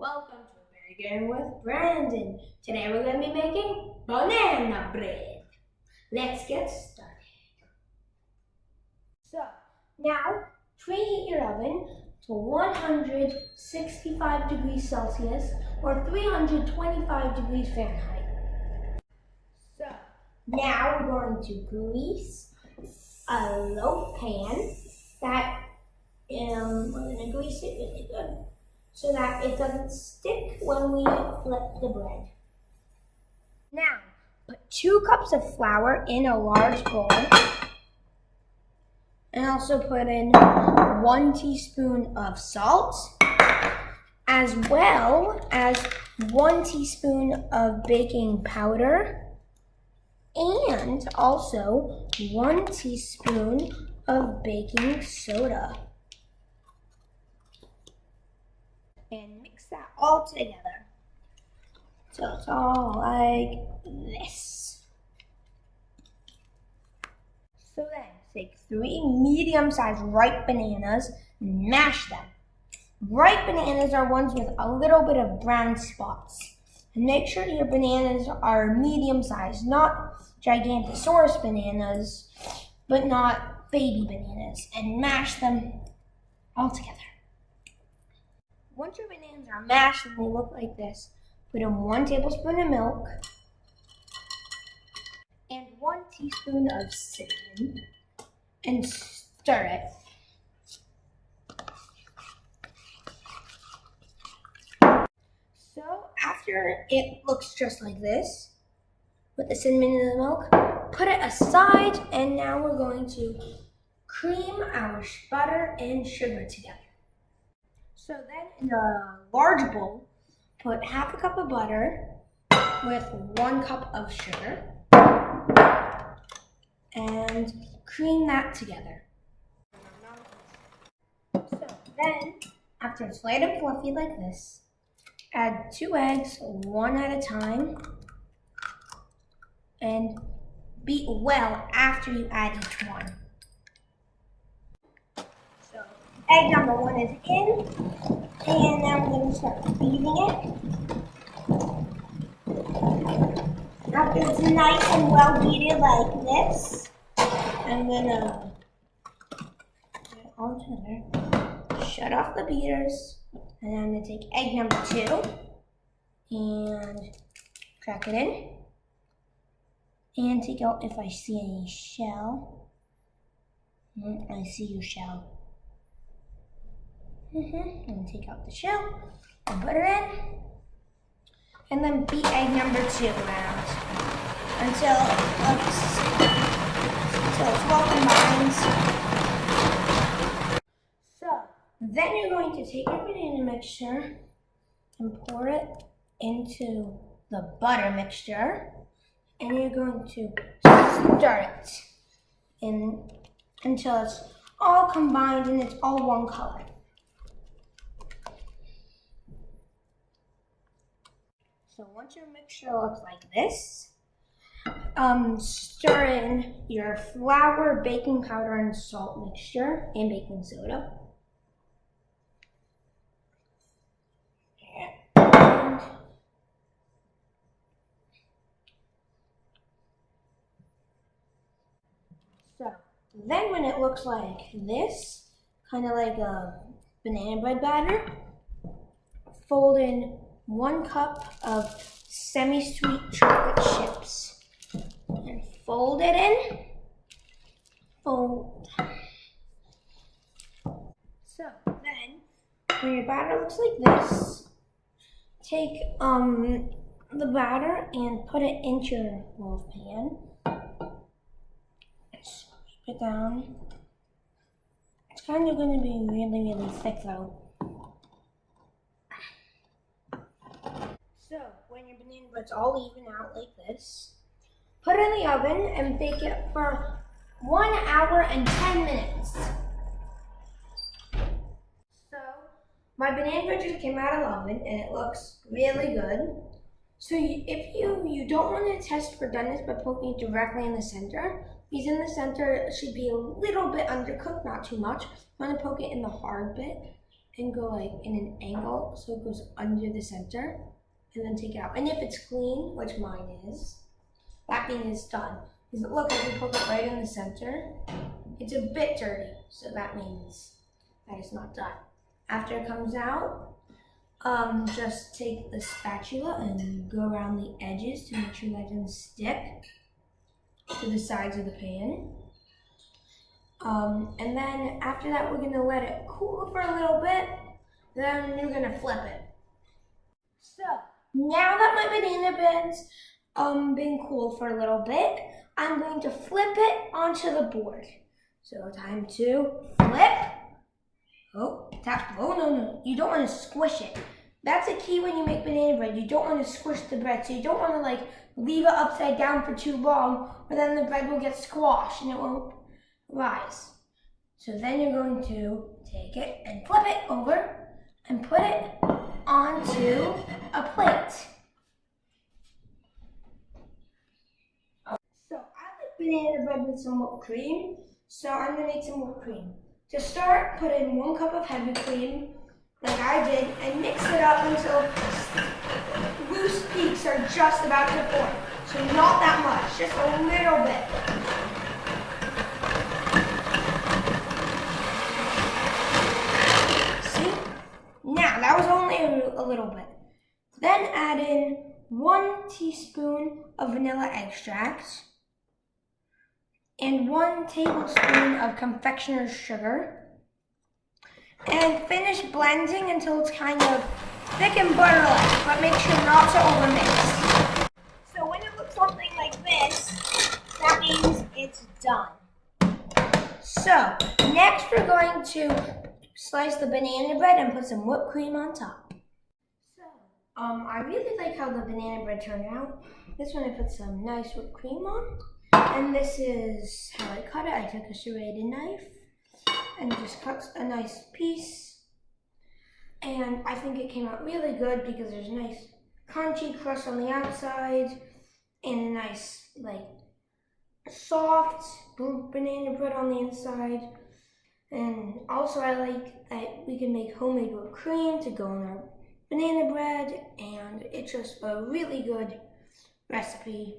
Welcome to American with Brandon. Today we're going to be making banana bread. Let's get started. So, now preheat your oven to 165 degrees Celsius or 325 degrees Fahrenheit. So, now we're going to grease a loaf pan we're going to grease it really good, so that it doesn't stick when we flip the bread. Now, put 2 cups of flour in a large bowl, and also put in 1 teaspoon of salt, as well as 1 teaspoon of baking powder, and also 1 teaspoon of baking soda. And mix that all together. So it's all like this. So then take 3 medium-sized ripe bananas and mash them. Ripe bananas are ones with a little bit of brown spots. And make sure your bananas are medium-sized, not Gigantosaurus bananas, but not baby bananas. And mash them all together. Once your bananas are mashed and they look like this, put in 1 tablespoon of milk and 1 teaspoon of cinnamon and stir it. So after it looks just like this, with the cinnamon and the milk, put it aside, and now we're going to cream our butter and sugar together. So then in a large bowl, put half a cup of butter with 1 cup of sugar and cream that together. So then, after it's light and fluffy like this, add 2 eggs, 1 at a time, and beat well after you add each one. So egg number 1 is in, and now we're going to start beating it. After it's nice and well beaten like this, I'm going to put it all together, shut off the beaters, and I'm going to take egg number 2 and crack it in, and take out if I see any shell. I see your shell. And take out the shell and put it in, and then beat egg number 2 around until it's well combined. So then you're going to take your banana mixture and pour it into the butter mixture, and you're going to stir it until it's all combined and it's all one color. So once your mixture looks like this, stir in your flour, baking powder, and salt mixture, and baking soda. So then when it looks like this, kind of like a banana bread batter, fold in 1 cup of semi-sweet chocolate chips and fold it in. Fold. So then, when your batter looks like this, take the batter and put it into your loaf pan. Scoop it down. It's kind of going to be really, really thick though. So, when your banana bread's all even out like this, put it in the oven and bake it for 1 hour and 10 minutes. So, my banana bread just came out of the oven and it looks really good. So, if you don't want to test for doneness by poking it directly in the center, because in the center it should be a little bit undercooked, not too much. You want to poke it in the hard bit, and go like in an angle so it goes under the center, and then take it out. And if it's clean, which mine is, that means it's done. Because look, I can poke it right in the center. It's a bit dirty, so that means that it's not done. After it comes out, just take the spatula and go around the edges to make sure that it doesn't stick to the sides of the pan. And then after that, we're gonna let it cool for a little bit. Then you're gonna flip it. So now that my banana bread's been cool for a little bit, I'm going to flip it onto the board. So time to flip. Oh, tap. Oh, no. You don't want to squish it. That's a key when you make banana bread. You don't want to squish the bread. So you don't want to like leave it upside down for too long, or then the bread will get squashed and it won't rise. So then you're going to take it and flip it over and put it onto a plate. So I like banana bread with some whipped cream, so I'm going to make some whipped cream. To start, put in 1 cup of heavy cream, like I did, and mix it up until loose peaks are just about to form. So not that much, just a little bit. See? Now, that was only a little bit. Then add in 1 teaspoon of vanilla extract and 1 tablespoon of confectioner's sugar, and finish blending until it's kind of thick and butter-like, but make sure not to overmix. So when it looks something like this, that means it's done. So next we're going to slice the banana bread and put some whipped cream on top. So I really like how the banana bread turned out. This one I put some nice whipped cream on. And this is how I cut it. I took a serrated knife and just cut a nice piece. And I think it came out really good because there's a nice crunchy crust on the outside and a nice, like, soft banana bread on the inside. And also I like that we can make homemade whipped cream to go on our banana bread, and it's just a really good recipe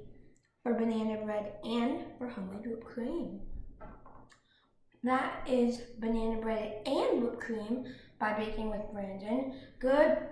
for banana bread and for homemade whipped cream. That is banana bread and whipped cream by Baking with Brandon. Goodbye!